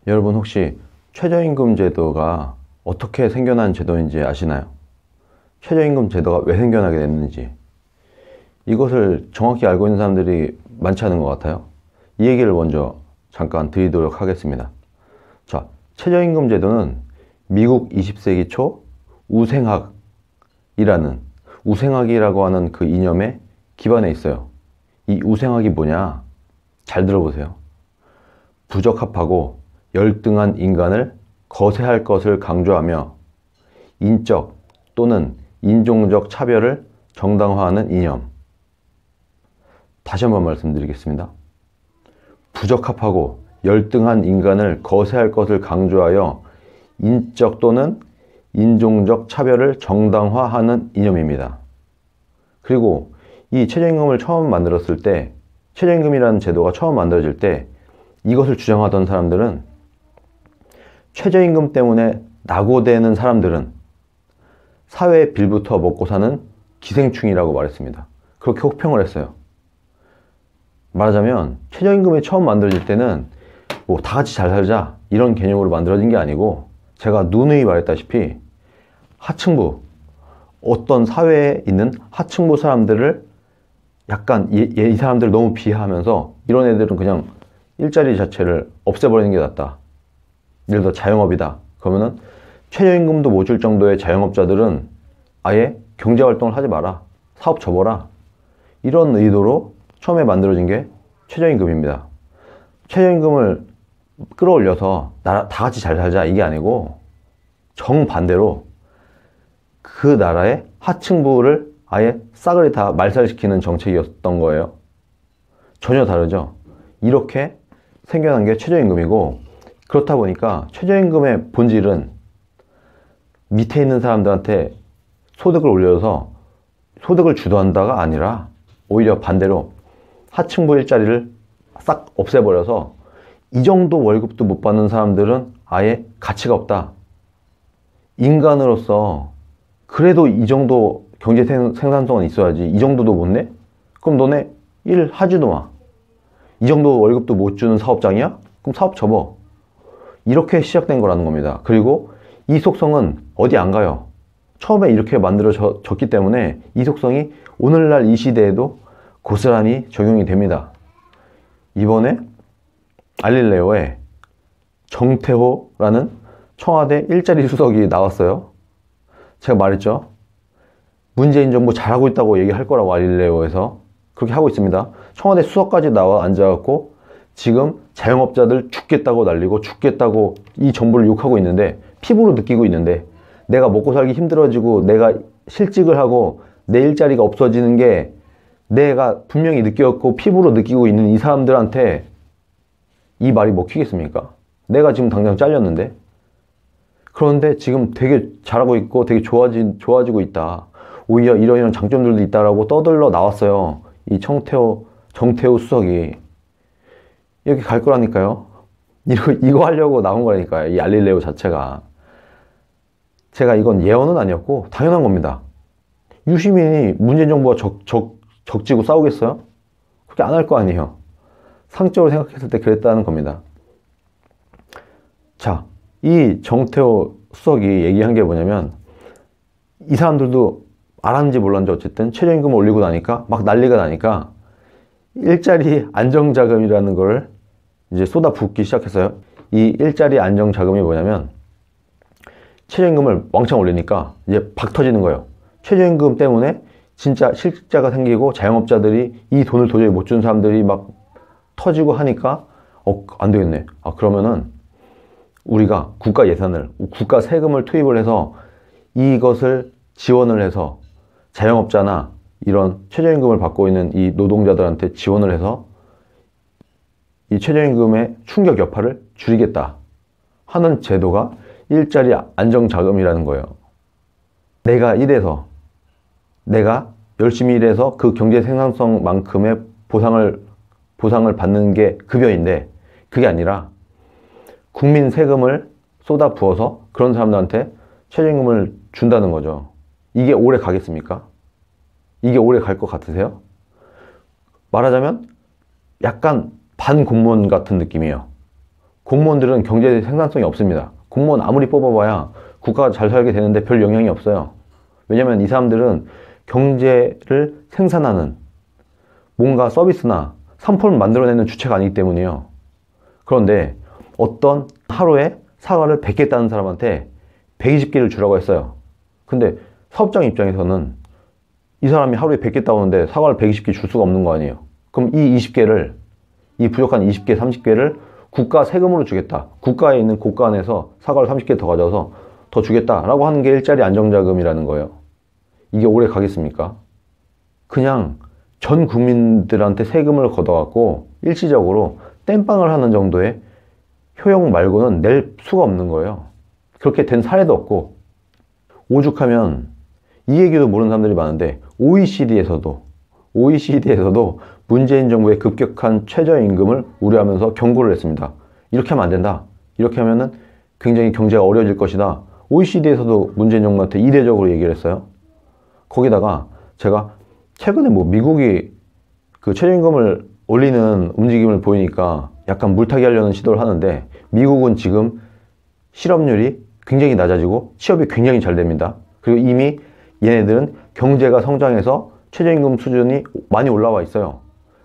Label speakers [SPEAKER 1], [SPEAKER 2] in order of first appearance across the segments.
[SPEAKER 1] 여러분 혹시 최저임금 제도가 어떻게 생겨난 제도인지 아시나요? 최저임금 제도가 왜 생겨나게 됐는지 이것을 정확히 알고 있는 사람들이 많지 않은 것 같아요. 이 얘기를 먼저 잠깐 드리도록 하겠습니다. 자, 최저임금 제도는 미국 20세기 초 우생학이라고 하는 그 이념에 기반해 있어요. 이 우생학이 뭐냐? 잘 들어보세요. 부적합하고 열등한 인간을 거세할 것을 강조하며 인적 또는 인종적 차별을 정당화하는 이념. 다시 한번 말씀드리겠습니다. 부적합하고 열등한 인간을 거세할 것을 강조하여 인적 또는 인종적 차별을 정당화하는 이념입니다. 그리고 이 최저임금을 처음 만들었을 때, 최저임금이라는 제도가 처음 만들어질 때 이것을 주장하던 사람들은 최저임금 때문에 낙오되는 사람들은 사회의 빌부터 먹고 사는 기생충이라고 말했습니다. 그렇게 혹평을 했어요. 말하자면 최저임금이 처음 만들어질 때는 뭐 다 같이 잘 살자 이런 개념으로 만들어진 게 아니고, 제가 누누이 말했다시피 하층부, 어떤 사회에 있는 하층부 사람들을 약간 이 사람들을 너무 비하하면서 이런 애들은 그냥 일자리 자체를 없애버리는 게 낫다. 예를 들어 자영업이다. 그러면은 최저임금도 못 줄 정도의 자영업자들은 아예 경제활동을 하지 마라. 사업 접어라. 이런 의도로 처음에 만들어진 게 최저임금입니다. 최저임금을 끌어올려서 다 같이 잘 살자 이게 아니고, 정반대로 그 나라의 하층부를 아예 싸그리 다 말살시키는 정책이었던 거예요. 전혀 다르죠. 이렇게 생겨난 게 최저임금이고, 그렇다 보니까 최저임금의 본질은 밑에 있는 사람들한테 소득을 올려서 소득을 주도한다가 아니라 오히려 반대로 하층부 일자리를 싹 없애버려서 이 정도 월급도 못 받는 사람들은 아예 가치가 없다. 인간으로서 그래도 이 정도 경제 생산성은 있어야지. 이 정도도 못 내? 그럼 너네 일 하지도 마. 이 정도 월급도 못 주는 사업장이야? 그럼 사업 접어. 이렇게 시작된 거라는 겁니다. 그리고 이 속성은 어디 안 가요. 처음에 이렇게 만들어졌기 때문에 이 속성이 오늘날 이 시대에도 고스란히 적용이 됩니다. 이번에 갈릴레오에 정태호라는 청와대 일자리 수석이 나왔어요. 제가 말했죠. 문재인 정부 잘하고 있다고 얘기할 거라고 갈릴레오에서 그렇게 하고 있습니다. 청와대 수석까지 나와 앉아갖고 지금 자영업자들 죽겠다고 난리고 죽겠다고 이 정부를 욕하고 있는데, 피부로 느끼고 있는데, 내가 먹고 살기 힘들어지고 내가 실직을 하고 내 일자리가 없어지는 게 내가 분명히 느꼈고 피부로 느끼고 있는 이 사람들한테 이 말이 먹히겠습니까? 내가 지금 당장 잘렸는데. 그런데 지금 되게 잘하고 있고 되게 좋아지고 있다. 오히려 이런 장점들도 있다라고 떠들러 나왔어요. 이 정태호 수석이. 이렇게 갈 거라니까요. 이거 하려고 나온 거라니까요. 이 갈릴레오 자체가. 제가 이건 예언은 아니었고 당연한 겁니다. 유시민이 문재인 정부가 적지고 싸우겠어요? 그렇게 안 할 거 아니에요. 상적으로 생각했을 때 그랬다는 겁니다. 자, 이 정태호 수석이 얘기한 게 뭐냐면, 이 사람들도 알았는지 몰랐는지 어쨌든 최저임금을 올리고 나니까 막 난리가 나니까 일자리 안정자금이라는 걸 이제 쏟아붓기 시작했어요. 이 일자리 안정자금이 뭐냐면, 최저임금을 왕창 올리니까 이제 박 터지는 거예요. 최저임금 때문에 진짜 실직자가 생기고 자영업자들이 이 돈을 도저히 못 주는 사람들이 막 터지고 하니까 안 되겠네. 그러면은 우리가 국가 예산을, 국가 세금을 투입을 해서 이것을 지원을 해서 자영업자나 이런 최저임금을 받고 있는 이 노동자들한테 지원을 해서 이 최저임금의 충격 여파를 줄이겠다 하는 제도가 일자리 안정자금이라는 거예요. 내가 열심히 일해서 그 경제 생산성만큼의 보상을 받는 게 급여인데, 그게 아니라 국민 세금을 쏟아 부어서 그런 사람들한테 최저임금을 준다는 거죠. 이게 오래 가겠습니까? 이게 오래 갈 것 같으세요? 말하자면 약간 반공무원 같은 느낌이에요. 공무원들은 경제 생산성이 없습니다. 공무원 아무리 뽑아봐야 국가가 잘 살게 되는데 별 영향이 없어요. 왜냐면 이 사람들은 경제를 생산하는 뭔가 서비스나 상품을 만들어내는 주체가 아니기 때문이에요. 그런데 어떤 하루에 사과를 100개 따는 사람한테 120개를 주라고 했어요. 근데 사업장 입장에서는 이 사람이 하루에 100개 따오는데 사과를 120개 줄 수가 없는 거 아니에요. 그럼 이 20개를, 이 부족한 20개, 30개를 국가 세금으로 주겠다. 국가에 있는 고가안에서 사과를 30개 더 가져와서 더 주겠다라고 하는 게 일자리 안정자금이라는 거예요. 이게 오래 가겠습니까? 그냥 전 국민들한테 세금을 걷어갖고 일시적으로 땜빵을 하는 정도의 효용 말고는 낼 수가 없는 거예요. 그렇게 된 사례도 없고, 오죽하면 이 얘기도 모르는 사람들이 많은데 OECD에서도 문재인 정부의 급격한 최저임금을 우려하면서 경고를 했습니다. 이렇게 하면 안 된다. 이렇게 하면은 굉장히 경제가 어려워질 것이다. OECD에서도 문재인 정부한테 이례적으로 얘기를 했어요. 거기다가 제가 최근에 뭐 미국이 그 최저임금을 올리는 움직임을 보이니까 약간 물타기 하려는 시도를 하는데, 미국은 지금 실업률이 굉장히 낮아지고 취업이 굉장히 잘 됩니다. 그리고 이미 얘네들은 경제가 성장해서 최저임금 수준이 많이 올라와 있어요.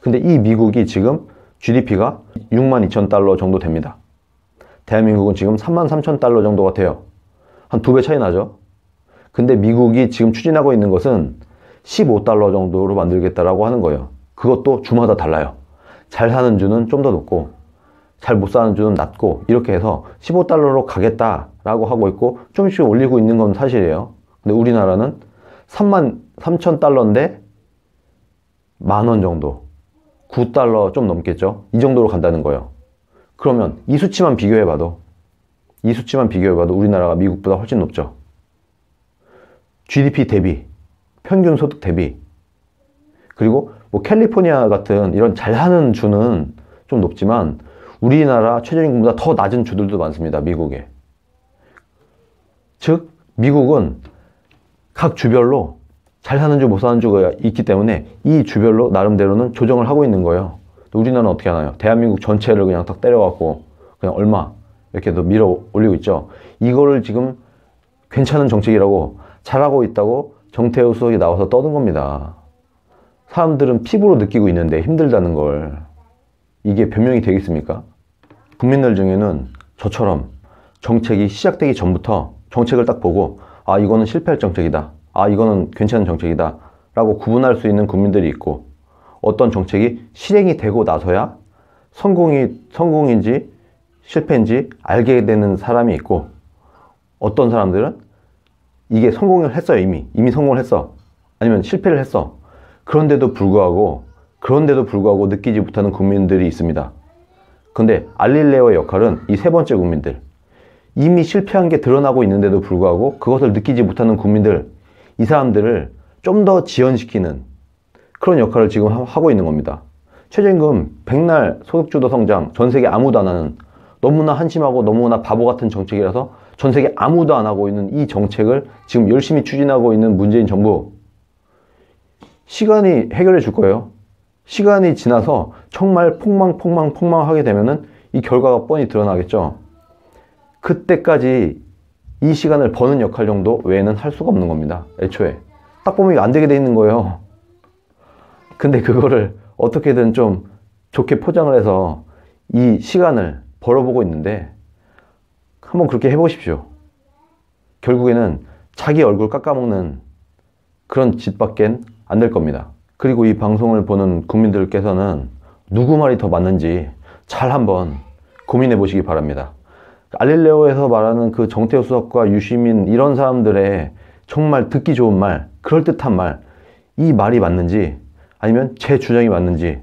[SPEAKER 1] 근데 이 미국이 지금 GDP가 62,000달러 정도 됩니다. 대한민국은 지금 33,000달러 정도가 돼요. 한 2배 차이 나죠? 근데 미국이 지금 추진하고 있는 것은 15달러 정도로 만들겠다라고 하는 거예요. 그것도 주마다 달라요. 잘 사는 주는 좀 더 높고, 잘 못 사는 주는 낮고, 이렇게 해서 15달러로 가겠다라고 하고 있고, 조금씩 올리고 있는 건 사실이에요. 근데 우리나라는 33,000달러인데 10,000원 정도, 9달러 좀 넘겠죠? 이 정도로 간다는 거예요. 그러면 이 수치만 비교해봐도 우리나라가 미국보다 훨씬 높죠. GDP 대비, 평균 소득 대비, 그리고 뭐 캘리포니아 같은 이런 잘하는 주는 좀 높지만 우리나라 최저임금보다 더 낮은 주들도 많습니다. 미국에. 즉 미국은 각 주별로 잘 사는 주, 못 사는 주가 있기 때문에 이 주별로 나름대로는 조정을 하고 있는 거예요. 우리나라는 어떻게 하나요? 대한민국 전체를 그냥 딱 때려갖고 그냥 얼마 이렇게 더 밀어 올리고 있죠. 이거를 지금 괜찮은 정책이라고 잘하고 있다고 정태우 수석이 나와서 떠든 겁니다. 사람들은 피부로 느끼고 있는데 힘들다는 걸. 이게 변명이 되겠습니까? 국민들 중에는 저처럼 정책이 시작되기 전부터 정책을 딱 보고 아 이거는 실패할 정책이다, 아 이거는 괜찮은 정책이다 라고 구분할 수 있는 국민들이 있고, 어떤 정책이 실행이 되고 나서야 성공인지 실패인지 알게 되는 사람이 있고, 어떤 사람들은 이게 성공을 했어요. 이미 성공을 했어, 아니면 실패를 했어. 그런데도 불구하고 느끼지 못하는 국민들이 있습니다. 근데 알릴레오의 역할은 이 세 번째 국민들, 이미 실패한 게 드러나고 있는데도 불구하고 그것을 느끼지 못하는 국민들, 이 사람들을 좀 더 지연시키는 그런 역할을 지금 하고 있는 겁니다. 최저임금, 백날 소득주도 성장, 전 세계 아무도 안 하는, 너무나 한심하고 너무나 바보 같은 정책이라서 전 세계 아무도 안 하고 있는 이 정책을 지금 열심히 추진하고 있는 문재인 정부, 시간이 해결해 줄 거예요. 시간이 지나서 정말 폭망하게 되면은 이 결과가 뻔히 드러나겠죠. 그때까지 이 시간을 버는 역할 정도 외에는 할 수가 없는 겁니다. 애초에 딱 보면 이거 안 되게 돼 있는 거예요. 근데 그거를 어떻게든 좀 좋게 포장을 해서 이 시간을 벌어보고 있는데, 한번 그렇게 해보십시오. 결국에는 자기 얼굴 깎아먹는 그런 짓밖엔 안 될 겁니다. 그리고 이 방송을 보는 국민들께서는 누구 말이 더 맞는지 잘 한번 고민해 보시기 바랍니다. 알릴레오에서 말하는 그 정태우 수석과 유시민 이런 사람들의 정말 듣기 좋은 말, 그럴듯한 말, 이 말이 맞는지 아니면 제 주장이 맞는지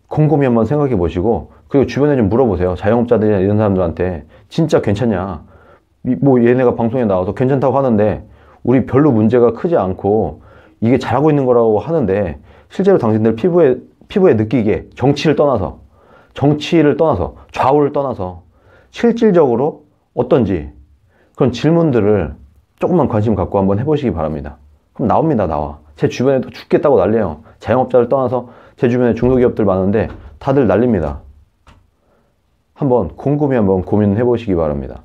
[SPEAKER 1] 곰곰이 한번 생각해 보시고, 그리고 주변에 좀 물어보세요. 자영업자들이나 이런 사람들한테 진짜 괜찮냐, 뭐 얘네가 방송에 나와서 괜찮다고 하는데 우리 별로 문제가 크지 않고 이게 잘하고 있는 거라고 하는데 실제로 당신들 피부에 느끼기에 정치를 떠나서 좌우를 떠나서 실질적으로 어떤지 그런 질문들을 조금만 관심 갖고 한번 해보시기 바랍니다. 그럼 나와. 제 주변에도 죽겠다고 난리예요. 자영업자를 떠나서 제 주변에 중소기업들 많은데 다들 난립니다. 한번 곰곰이 한번 고민해 보시기 바랍니다.